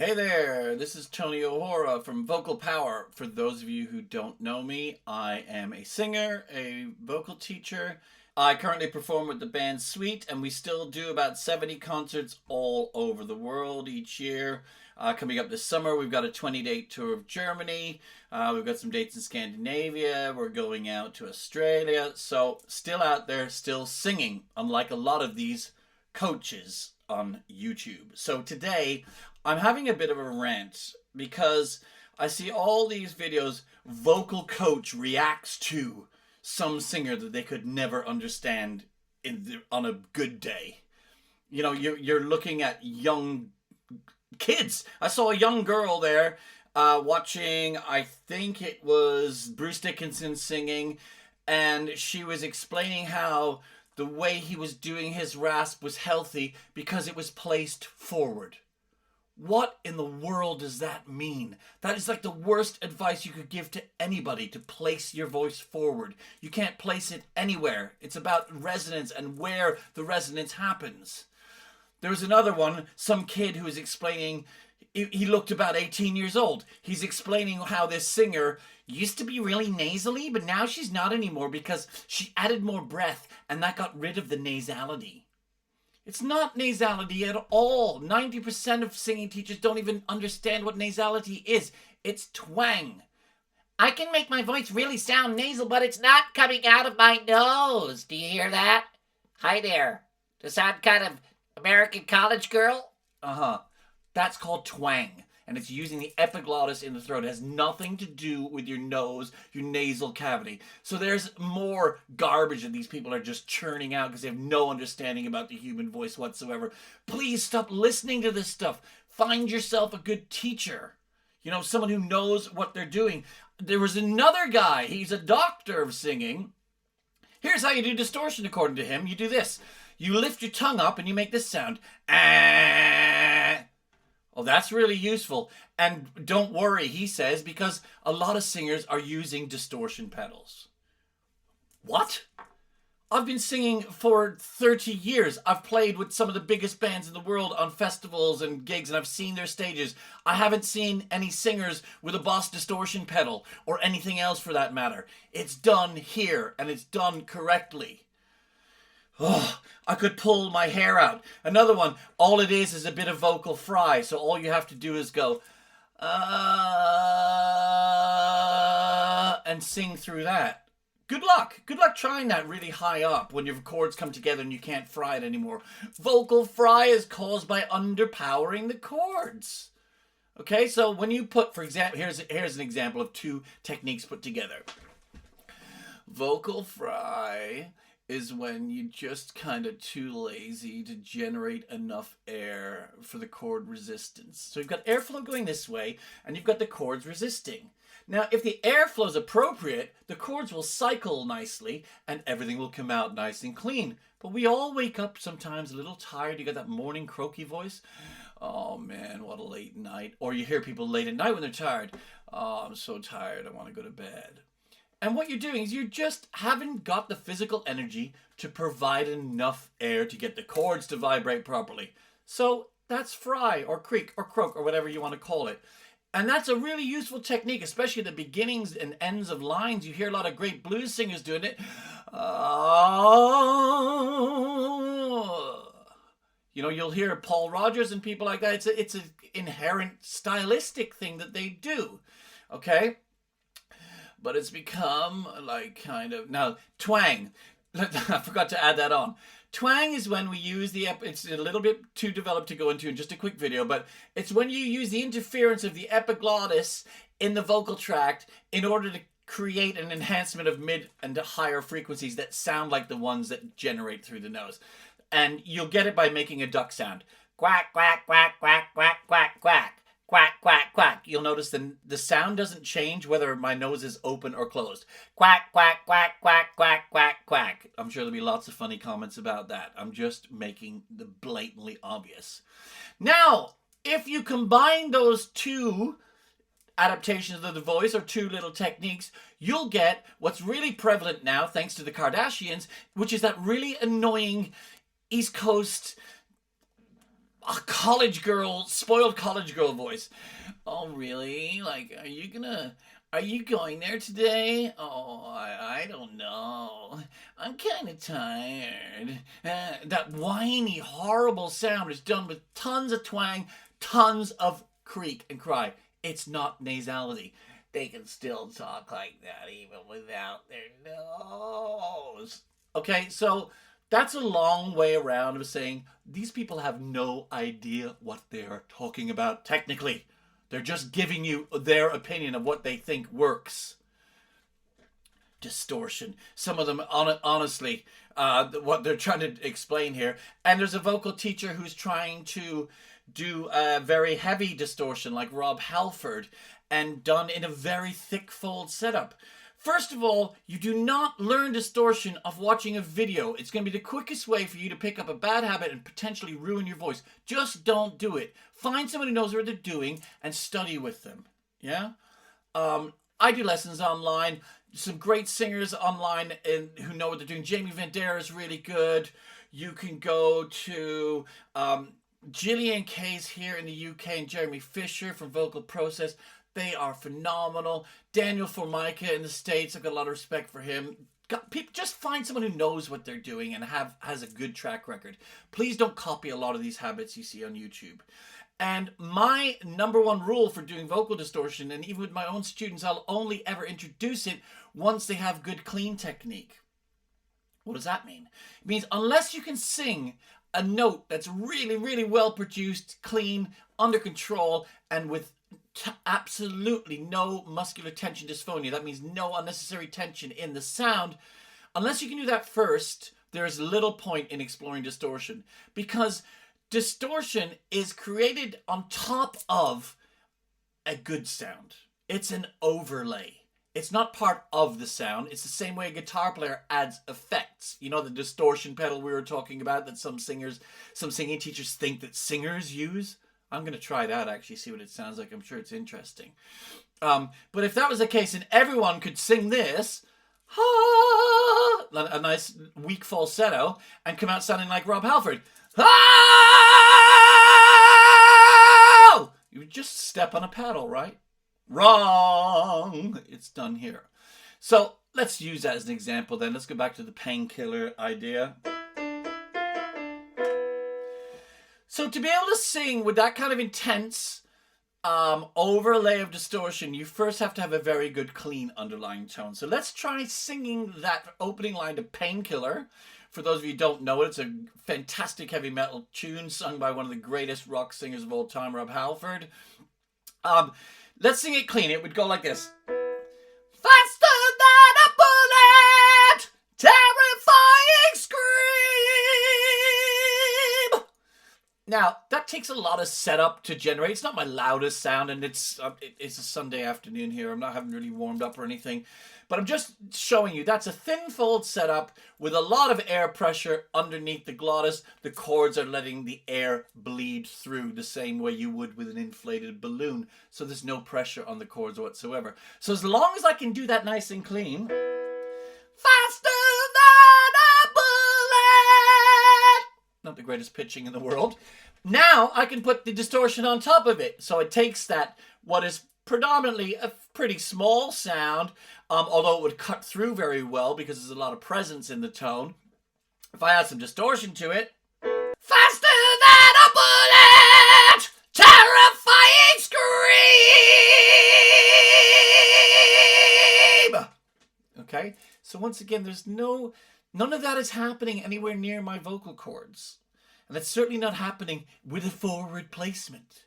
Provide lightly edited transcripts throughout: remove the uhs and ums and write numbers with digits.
Hey there, this is Tony O'Hora from Vocal Power. For those of you who don't know me, I am a singer, a vocal teacher. I currently perform with the band Sweet, and we still do about 70 concerts all over the world each year. Coming up this summer, we've got a 20-date tour of Germany. We've got some dates in Scandinavia. We're going out to Australia. So, still out there, still singing, unlike a lot of these coaches on YouTube. So today, I'm having a bit of a rant because I see all these videos. Vocal coach reacts to some singer that they could never understand on a good day. You know, you're looking at young kids. I saw a young girl there watching, I think it was Bruce Dickinson singing, and she was explaining how the way he was doing his rasp was healthy because it was placed forward. What in the world does that mean? That is like the worst advice you could give to anybody, to place your voice forward. You can't place it anywhere. It's about resonance and where the resonance happens. There was another one, some kid who was explaining, he looked about 18 years old. He's explaining how this singer used to be really nasally, but now she's not anymore because she added more breath and that got rid of the nasality. It's not nasality at all. 90% of singing teachers don't even understand what nasality is. It's twang. I can make my voice really sound nasal, but it's not coming out of my nose. Do you hear that? Hi there. Does that sound kind of American college girl? Uh-huh. That's called twang. And it's using the epiglottis in the throat. It has nothing to do with your nose, your nasal cavity. So there's more garbage that these people are just churning out because they have no understanding about the human voice whatsoever. Please stop listening to this stuff. Find yourself a good teacher. You know, someone who knows what they're doing. There was another guy. He's a doctor of singing. Here's how you do distortion according to him. You do this. You lift your tongue up and you make this sound. Ah. Oh, that's really useful. And don't worry, he says, because a lot of singers are using distortion pedals. What? I've been singing for 30 years. I've played with some of the biggest bands in the world on festivals and gigs, and I've seen their stages. I haven't seen any singers with a Boss distortion pedal or anything else for that matter. It's done here, and it's done correctly. Oh, I could pull my hair out. Another one, all it is a bit of vocal fry. So all you have to do is go, and sing through that. Good luck. Good luck trying that really high up when your chords come together and you can't fry it anymore. Vocal fry is caused by underpowering the chords. Okay, so when you put, for example, here's an example of two techniques put together. Vocal fry is when you're just kind of too lazy to generate enough air for the chord resistance. So you've got airflow going this way, and you've got the chords resisting. Now, if the airflow is appropriate, the chords will cycle nicely, and everything will come out nice and clean. But we all wake up sometimes a little tired. You got that morning croaky voice. Oh man, what a late night. Or you hear people late at night when they're tired. Oh, I'm so tired, I want to go to bed. And what you're doing is you just haven't got the physical energy to provide enough air to get the chords to vibrate properly. So that's fry or creak or croak or whatever you want to call it. And that's a really useful technique, especially the beginnings and ends of lines. You hear a lot of great blues singers doing it. You know, you'll hear Paul Rodgers and people like that. It's an inherent stylistic thing that they do. Okay? But it's become like kind of... Now, twang. I forgot to add that on. Twang is when we use it's a little bit too developed to go into in just a quick video, but it's when you use the interference of the epiglottis in the vocal tract in order to create an enhancement of mid and higher frequencies that sound like the ones that generate through the nose. And you'll get it by making a duck sound. Quack, quack, quack, quack, quack, quack, quack. Quack, quack, quack. You'll notice the sound doesn't change whether my nose is open or closed. Quack, quack, quack, quack, quack, quack, quack. I'm sure there'll be lots of funny comments about that. I'm just making the blatantly obvious. Now, if you combine those two adaptations of the voice or two little techniques, you'll get what's really prevalent now, thanks to the Kardashians, which is that really annoying East Coast a college girl, spoiled college girl voice. Oh, really? Like, are you going there today? Oh, I don't know. I'm kind of tired. That whiny, horrible sound is done with tons of twang, tons of creak and cry. It's not nasality. They can still talk like that even without their nose. Okay, so that's a long way around of saying these people have no idea what they are talking about technically. They're just giving you their opinion of what they think works. Distortion. Some of them, honestly, what they're trying to explain here. And there's a vocal teacher who's trying to do a very heavy distortion, like Rob Halford, and done in a very thick fold setup. First of all, you do not learn distortion of watching a video. It's going to be the quickest way for you to pick up a bad habit and potentially ruin your voice. Just don't do it. Find someone who knows what they're doing and study with them. Yeah? I do lessons online. Some great singers online who know what they're doing. Jamie Vandera is really good. You can go to Gillian Kay's here in the UK and Jeremy Fisher from Vocal Process. They are phenomenal. Daniel Formica in the States, I've got a lot of respect for him. Just find someone who knows what they're doing and has a good track record. Please don't copy a lot of these habits you see on YouTube. And my number one rule for doing vocal distortion, and even with my own students, I'll only ever introduce it once they have good clean technique. What does that mean? It means unless you can sing a note that's really, really well produced, clean, under control, and with absolutely no muscular tension dysphonia, that means no unnecessary tension in the sound, unless you can do that first, there is little point in exploring distortion, because distortion is created on top of a good sound. It's an overlay. It's not part of the sound. It's the same way a guitar player adds effects. You know, the distortion pedal we were talking about that some singing teachers think that singers use? I'm going to try that, actually, see what it sounds like. I'm sure it's interesting. But if that was the case and everyone could sing this, a nice weak falsetto, and come out sounding like Rob Halford, you would just step on a paddle, right? Wrong. It's done here. So let's use that as an example then. Let's go back to the painkiller idea. So to be able to sing with that kind of intense overlay of distortion, you first have to have a very good clean underlying tone. So let's try singing that opening line to Painkiller. For those of you who don't know it, it's a fantastic heavy metal tune sung by one of the greatest rock singers of all time, Rob Halford. Let's sing it clean. It would go like this. Faster than a bullet, terrifying scream. Now, that takes a lot of setup to generate. It's not my loudest sound, and it's a Sunday afternoon here. I'm not having really warmed up or anything. But I'm just showing you that's a thin fold setup with a lot of air pressure underneath the glottis. The chords are letting the air bleed through the same way you would with an inflated balloon. So there's no pressure on the chords whatsoever. So as long as I can do that nice and clean. Faster than a bullet. Not the greatest pitching in the world. Now I can put the distortion on top of it. So it takes that, what is predominantly a pretty small sound, although it would cut through very well because there's a lot of presence in the tone. If I add some distortion to it, faster than a bullet, terrifying scream. Okay, so once again, there's none of that is happening anywhere near my vocal cords, and it's certainly not happening with a forward placement.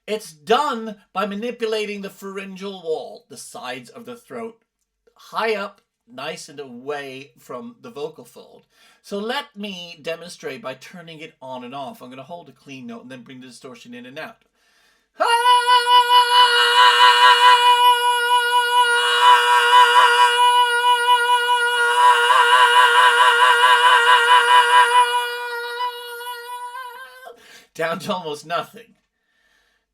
It's done by manipulating the pharyngeal wall, the sides of the throat, high up, nice and away from the vocal fold. So let me demonstrate by turning it on and off. I'm going to hold a clean note and then bring the distortion in and out. Down to almost nothing.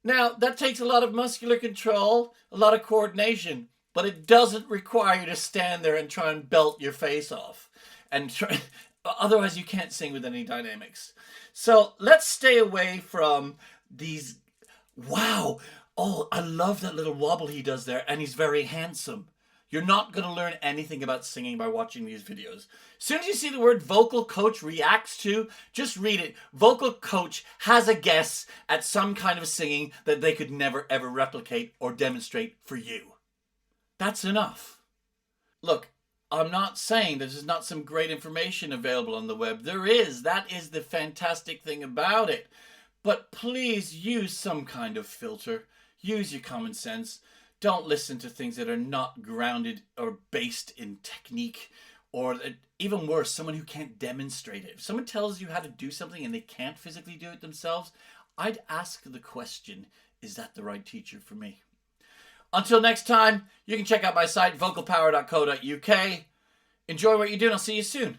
Now, that takes a lot of muscular control, a lot of coordination, but it doesn't require you to stand there and try and belt your face off. And Otherwise, you can't sing with any dynamics. So let's stay away from these. Wow. Oh, I love that little wobble he does there, and he's very handsome. You're not going to learn anything about singing by watching these videos. As soon as you see the word vocal coach reacts to, just read it. Vocal coach has a guess at some kind of singing that they could never ever replicate or demonstrate for you. That's enough. Look, I'm not saying there's not some great information available on the web. There is. That is the fantastic thing about it. But please use some kind of filter. Use your common sense. Don't listen to things that are not grounded or based in technique, or even worse, someone who can't demonstrate it. If someone tells you how to do something and they can't physically do it themselves, I'd ask the question, is that the right teacher for me? Until next time, you can check out my site, vocalpower.co.uk. Enjoy what you do, and I'll see you soon.